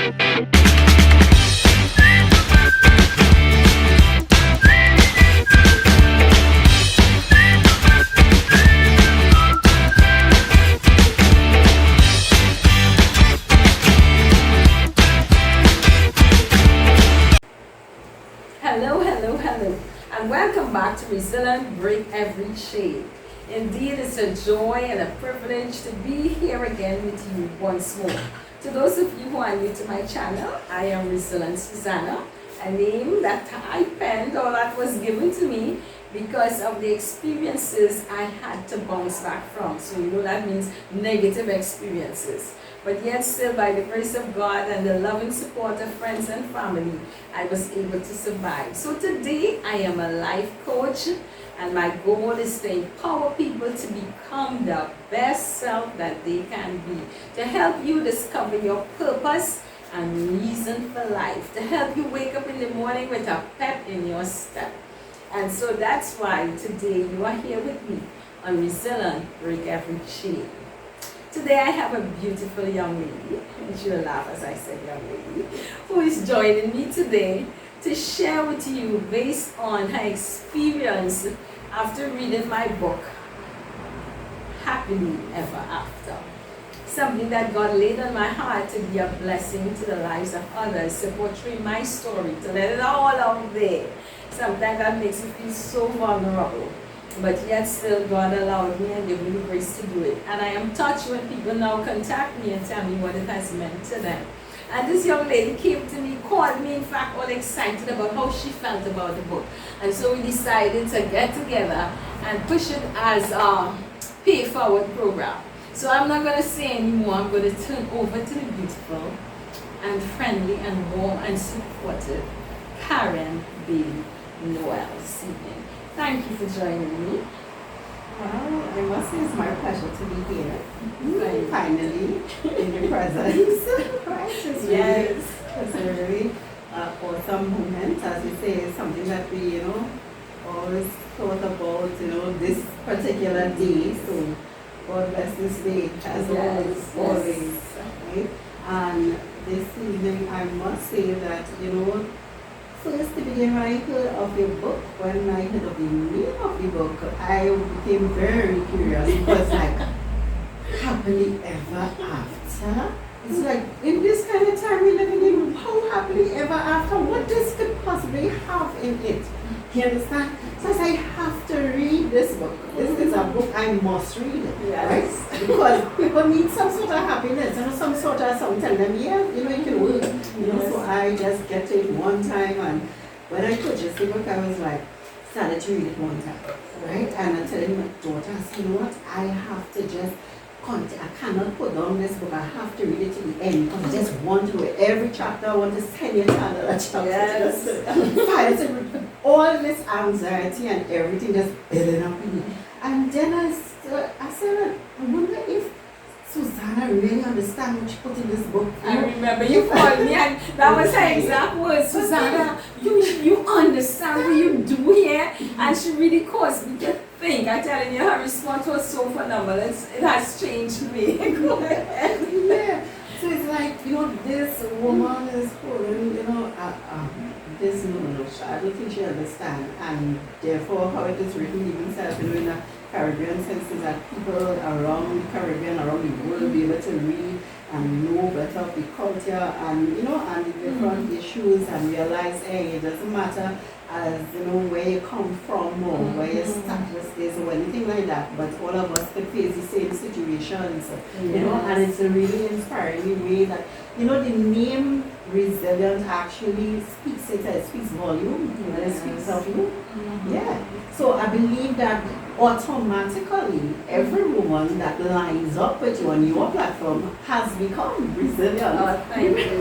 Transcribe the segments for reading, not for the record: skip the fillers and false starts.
Hello, and welcome back to Resilient Break Every Shade. Indeed, it's a joy and a privilege to be here again with you once more. To those of you who are new to my channel, I am Resilient Susanna, a name that I penned or that was given to me because of the experiences I had to bounce back from. So you know that means negative experiences. But yet still, by the grace of God and the loving support of friends and family, I was able to survive. So today I am a life coach, and my goal is to empower people to become the best self that they can be, to help you discover your purpose and reason for life, to help you wake up in the morning with a pep in your step. And so that's why today you are here with me on Resilient Break Every Shade. Today I have a beautiful young lady, and she'll laugh as I said young lady, who is joining me today to share with you based on her experience after reading my book, Happily Ever After. Something that God laid on my heart to be a blessing to the lives of others, to portray my story, to let it all out there. Sometimes that makes me feel so vulnerable. But yet still God allowed me and gave me the grace to do it. And I am touched when people now contact me and tell me what it has meant to them. And this young lady came to me, called me, in fact, all excited about how she felt about the book. And so we decided to get together and push it as a pay forward program. So I'm not going to say anymore. I'm going to turn over to the beautiful and friendly and warm and supportive Karen Bailey Noel this evening. Thank you for joining me. Well, I must say it's my pleasure to be here. Finally, in your presence. Right? It's a really awesome moment. As you say, it's something that we, always thought about, this particular day. So, God bless this day as always. Right? And this evening, I must say that, first to begin, when I heard of your book, when I heard of the name of the book, I became very curious because happily ever after? It's like, in this kind of time we're living in, how happily ever after? What this could possibly have in it? You understand? So I have to read this book. This is a book I must read, right? Because people need some sort of happiness, some sort of something. Tell them, you can work. So I just get to it one time, and when I purchased the book, I was like, started to read it one time, right? And I told my daughter, I said, you know what? I have to just I cannot put down this book. I have to read it to the end because I just want to read every chapter. I want to send you another chapter. Yes. All this anxiety and everything just building up in me. And then I said, I wonder if Susanna really understands what she put in this book. I remember you called me and that was her exact words. Susanna, you understand what you do here? And she really caused me to think. I'm telling you, her response was so phenomenal. It has changed me. Go ahead. Yeah. So it's like, this woman is holding, this no, I don't think she understands. And therefore, how it is written, even said, in a Caribbean sense, is that people around the Caribbean, around the world, will be able to read and know better of the culture and, and the different issues and realize, hey, it doesn't matter as, where you come from or where your status is or anything like that, but all of us could face the same situations, and it's a really inspiring way that, the name Resilient actually speaks volume, it speaks of you. Yeah. So I believe that automatically every woman that lines up with you on your platform has become resilient. Oh, thank you.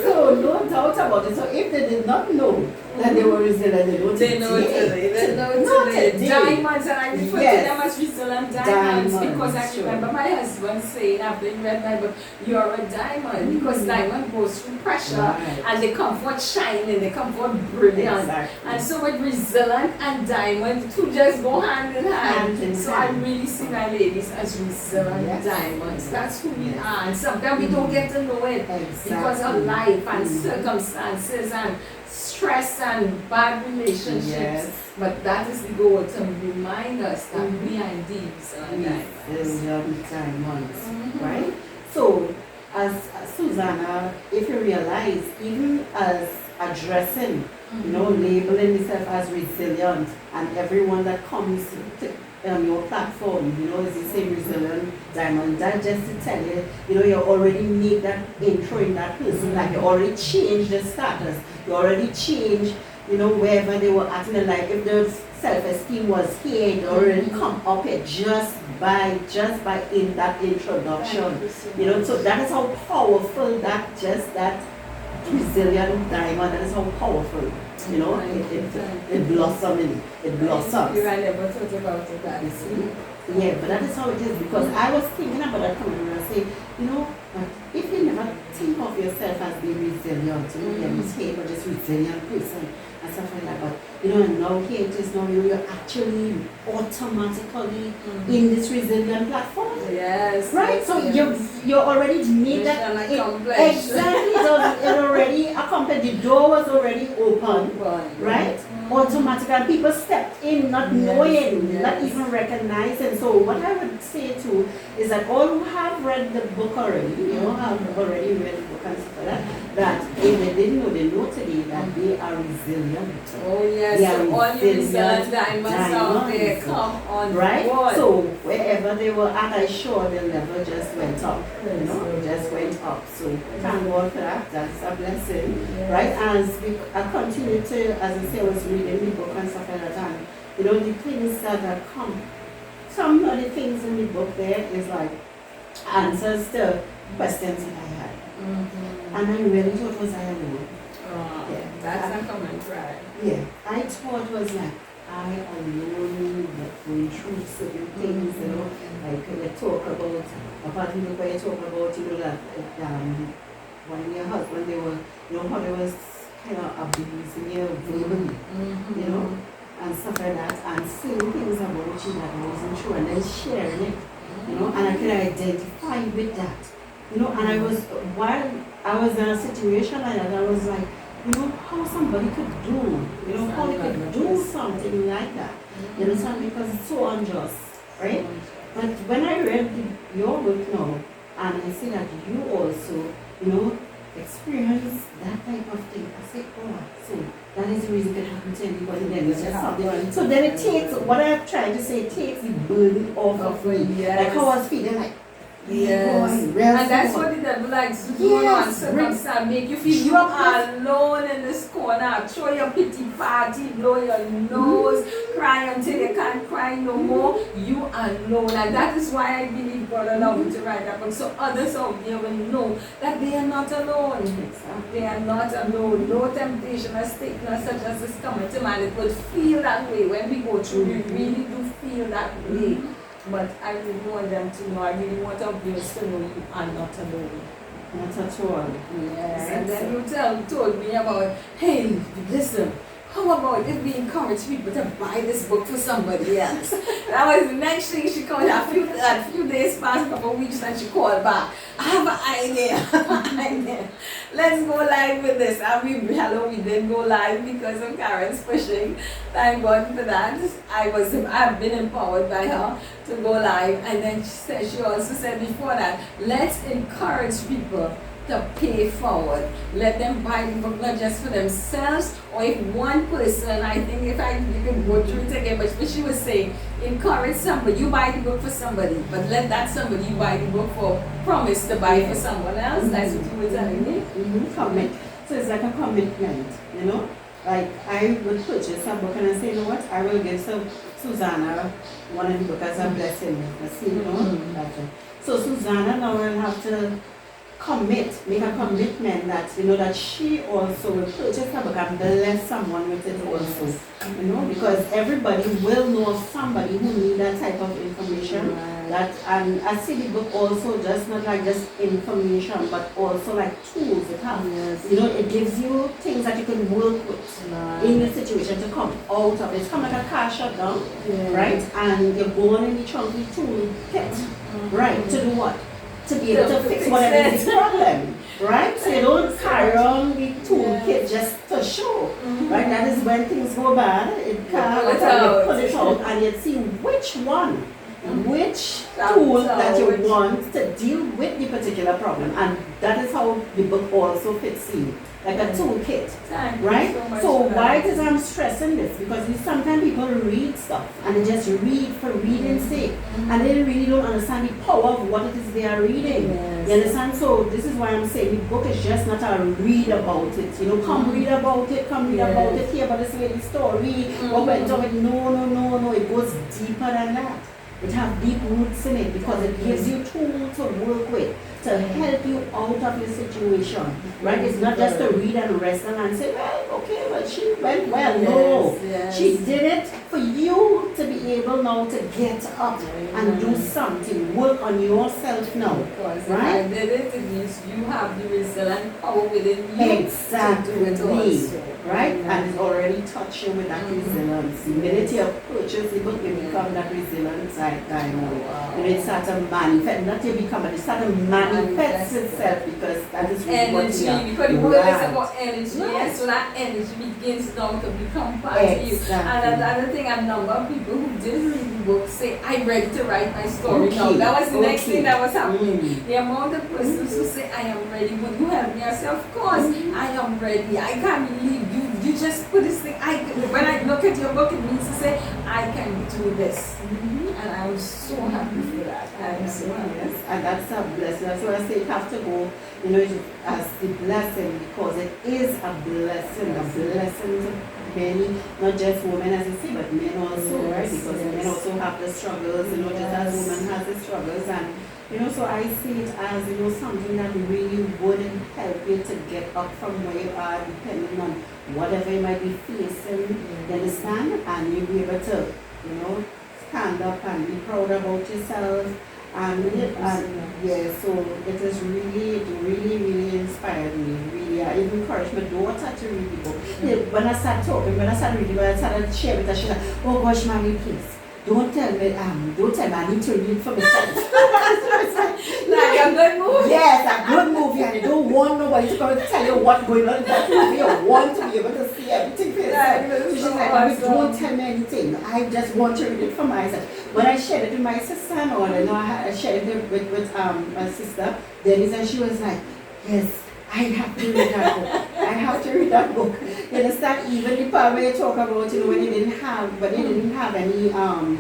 So no doubt about it. So if they did not know that they were resilient. They know today. They know today. Diamonds, and I refer to them as resilient diamonds because I remember my husband saying after he read my book, "You're a diamond," because diamond goes through pressure and they come forth shining, they come forth brilliant. Exactly. And so with resilient and diamond, two just go hand in hand. So I really see my ladies as resilient diamonds. That's who we are. And sometimes we don't get to know it because of life and circumstances and stress and bad relationships. But that is the goal, to remind us that we are indeed diamonds. Right? So, as Susanna, if you realize, even as addressing, labeling yourself as resilient, and everyone that comes to your platform, is the same resilient diamond. That just to tell you, you already made that intro in that person, like you already changed the status, you already changed, wherever they were at in their life. If their self-esteem was here, it already come up here just by in that introduction. So that is how powerful that resilient diamond, that is how powerful. It blossoms. It blossoms. I never thought about it that. Yeah, but that is how it is, because I was thinking about that coming and I say, but if you never think of yourself as being resilient, you're mistake or just resilient person and stuff like that, but and now here it is, now you're actually automatically in this resilient platform. Yes. Right? So you already made that. Exactly. So it already accomplished. The door was already open. Right? Automatically. And people stepped in not knowing, not even recognizing. So what I would say too is that all who have read the book already, have already read the book and stuff like that if they didn't know, they know today that they are resilient. Oh yes, so all your resilient diamonds out there, come on board. So wherever they were at, I'm sure the level just went up. Just went up. So thank God for that. That's a blessing. Right? As I continue to, as I say, I was reading the book and stuff like that, and the things that come, some of the things in the book there is like answers to questions that I had. And I really thought was I alone. That's a comment, right? Yeah, I thought it was like I alone going through certain things, like you talk about, apart from the way you talk about, that one of your husband, they were, how they was kind of abusing you verbally, and stuff like that, and saying things about you that wasn't true, and then sharing it, and I could identify with that, and I was, while I was in a situation like that, I was like, how somebody could do, how they could do something like that, because it's so unjust, right? But when I read your book now, and I see that you also, experience that type of thing, I say, so that is the reason it can happen to anybody, then it's just something. So then it takes, what I'm trying to say, it takes the burden off of me. Like how I was feeling like, and that's what the devil likes to do on circumstance, make you feel you are alone in this corner, throw your pity party, blow your nose, cry until you can't cry no more. You are alone, and that is why I believe God allowed me to write that book, so others out there will know that they are not alone. They are not alone. No temptation has taken us such as this coming to man. It will feel that way when we go through. We really do feel that way. But I really want them to know, I really want our viewers to know you are not alone. Not at all. Yes. And then you told me about, hey, listen, how about if we encourage people to buy this book for somebody else? That was the next thing she called. A few days passed, a couple of weeks, and she called back. I have an idea. Let's go live with this. And we did go live because of Karen's pushing. Thank God for that. I've been empowered by her to go live. And then she also said before that, let's encourage people to pay forward. Let them buy the book not just for themselves, or if one person, I think you can go through it again, but she was saying, encourage somebody, you buy the book for somebody, but let that somebody you buy the book for promise to buy for someone else. That's what you were telling me. Commit. So it's like a commitment, Like I would purchase a book and I say, I will give Susanna one of the books as a blessing. So Susanna now will have to make a commitment that, that she also will purchase a book and bless someone with it also. Because everybody will know of somebody who need that type of information. That, and I see the book also just not like just information, but also like tools. It has, it gives you things that you can work with in the situation to come out of it. It's kind of like a car shutdown, right? And you're going in the chunky tool kit, right? To do what? To be able to fix whatever is the problem, right? So you don't carry on the toolkit just to show, right? That is when things go bad. It can pull it out, and you see which one, which tool that you want to deal with the particular problem, and that is how the book also fits in. Like a toolkit, right? So why is I'm stressing this? Because sometimes people read stuff and they just read for reading's sake, and they really don't understand the power of what it is they are reading. You understand? So this is why I'm saying the book is just not a read about it. Come read about it, come read about it, hear about this lady's story, what went on it. No. It goes deeper than that. It has deep roots in it because it gives you tools to work with, to help you out of your situation, right? It's not just to read and rest and say, well, okay, well, she went well. No, she did it for you to be able now to get up and do something, work on yourself now, right? I did it, it means you have the resilient power within you. Exactly, right? And it's already touching with that resilience. The minute you purchase the book, you become that resilient side. And it starts to manifest, not to become, but it starts to manifest itself because that is really what we are. Because the word is about energy, so that energy begins now to become part of you. And another thing, a number of people who didn't read the book say, I'm ready to write my story now. That was the next thing that was happening. The amount of persons who say, I am ready, would you help me? I say, of course, I am ready. I can't believe you just put this thing. When I look at your book, it means to say, I can do this. And I'm so happy for that. I'm so happy. Yes, and that's a blessing. That's why I say you have to go, as the blessing, because it is a blessing to many, not just women as you say, but men also, right? Because men also have the struggles, just as women have the struggles. And so I see it as, something that really would help you to get up from where you are, depending on whatever you might be facing, you understand? And you'll be able to, stand up and be proud about yourself. So it really inspired me. Really, I even encouraged my daughter to read the book. When I started reading, I started sharing with her, she's like, oh gosh, mommy, please. Don't tell me, I need to read for myself. Like a good movie? Yes, a good movie, and you don't want nobody to come and tell you what's going on in that movie. You want to be able to see everything for yourself. So she's like, don't tell me anything. I just want to read it for myself. When I shared it with my sister, I shared it with my sister, Denise, and she was like, yes, I have to read that book. I have to read that book. You understand? Even the part where you talk about, when you didn't have any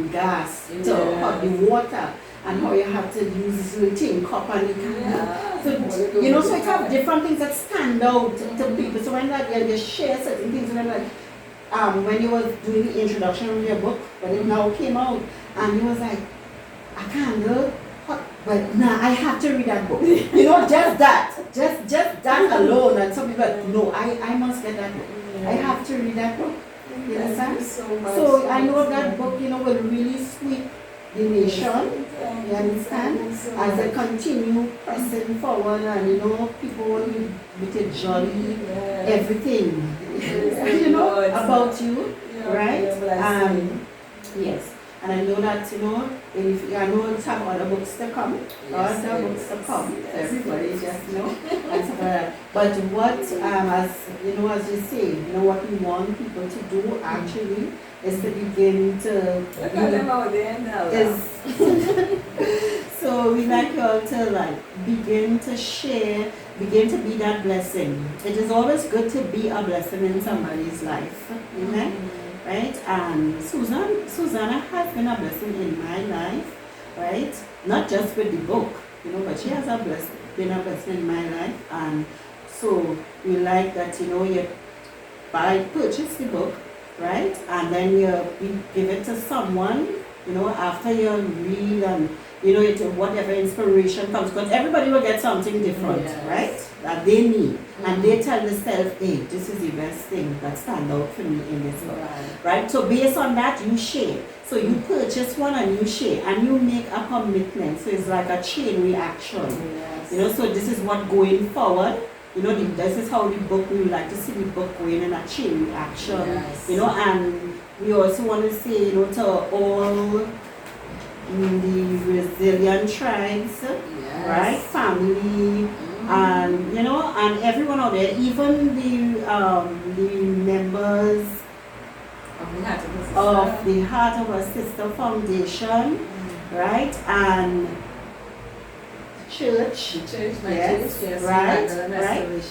gas to hot the water, and how you have to use the tin cup and the candle. So, so it have different things that stand out to people. So when you share certain things, when you was doing the introduction of your book, when it now came out, and you was like, a candle, but I have to read that book. Just that alone. And some people, no, I must get that book. I have to read that book. You understand? So I know that book, will really sweep the nation. You understand? As they continue pressing forward, and people with a jolly everything. About you, right? Yes. And I know that, I know it's have other books to come, everybody just, and stuff like that. But what, as you say, what we want people to do actually is to begin to... Look at them out there now. So we like you all to begin to share, begin to be that blessing. It is always good to be a blessing in somebody's life, amen? Right? And Susanna has been a blessing in my life, right? Not just with the book, but she has been a blessing in my life. And so we like that, you purchase the book, right? And then you give it to someone, after you read and you know, whatever inspiration comes, because everybody will get something different, right? That they need. And they tell themselves, hey, this is the best thing that stand out for me in this world. Right? So based on that, you share. So you purchase one and you share and you make a commitment. So it's like a chain reaction. You know, so this is what going forward. You know, this is how the book, we would like to see the book going in a chain reaction. You know, and we also want to say, you know, to all the resilient tribes, right? Family, and you know, and everyone out there, even the members of the Heart of a Sister Foundation, right? And church, right?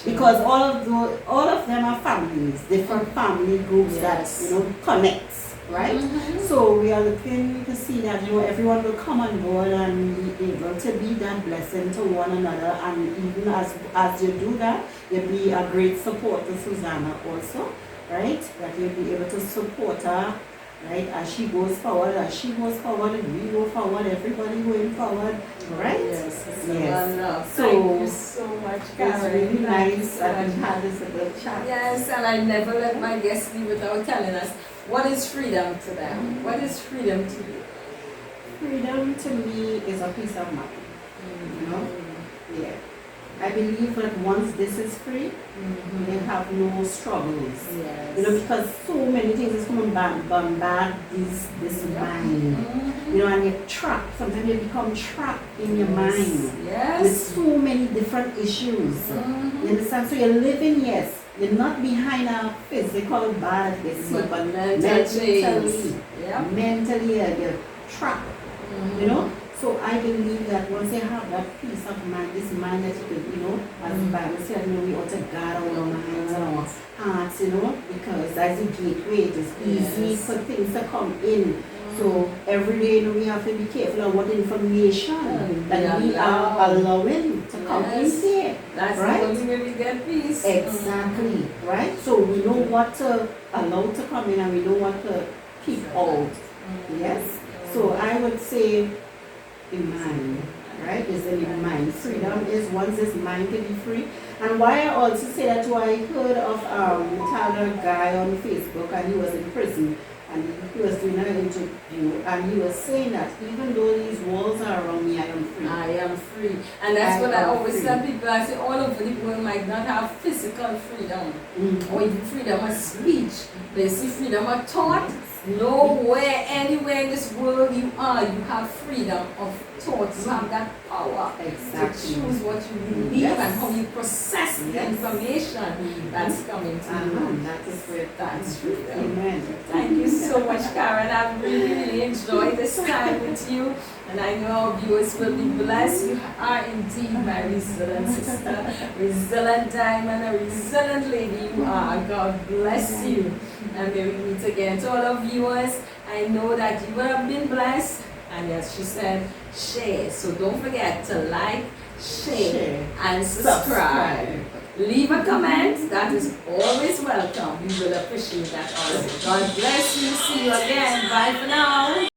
Because all of them are families, different family groups that, you know, connects, right? So we are looking to see that, you know, everyone will come on board and be able to be that blessing to one another, and even as you do that, you'll be a great support to Susanna also, right? That you'll be able to support her, right, as she goes forward, we go forward, everybody going forward, right? Yes. So, thank you so much, Karen. It's really nice that we had this little chat. Yes, and I never let my guests leave without telling us, what is freedom to them? What is freedom to you? Freedom to me is a peace of mind, you know? Yeah. I believe that once this is free, you have no struggles. You know, because so many things is coming bombard this mind. You know, and you're trapped. Sometimes you become trapped in your mind with so many different issues. You understand? So you're living, you're not behind a physical bad, but mentally you're trapped. You know? So I believe that once you have that peace of mind, this mind that you could, you know, as the Bible said, you know, we ought to guard our minds and our hearts, you know, because as a gateway, it is easy for things to come in. So every day, you know, we have to be careful of what information that we are allowing to come in here. That's right? the only way we get peace. Exactly, right? So we know what to allow to come in and we know what to keep out. Yes? So I would say, the mind, right? Is in the mind. Freedom is once this mind can be free. And why I also say that, I heard of a guy on Facebook, and he was in prison, and he was doing an interview, and he was saying that even though these walls are around me, I am free. I am free. And that's what I always tell people. I say all over the world might not have physical freedom, or even freedom of speech. They see freedom of thought. Nowhere, anywhere in this world you are, you have freedom of thought. You have that power to choose what you believe and how you process the information that's coming to you. That's freedom. Amen. Thank you so much, Karen. I've really enjoyed this time with you. And I know our viewers will be blessed. You are indeed my resilient sister, resilient diamond, a resilient lady you are. God bless you. And may we meet again. To all our viewers, I know that you will have been blessed. And as she said, share. So don't forget to like, share, and subscribe. Leave a comment. That is always welcome. We will appreciate that also. God bless you. See you again. Bye for now.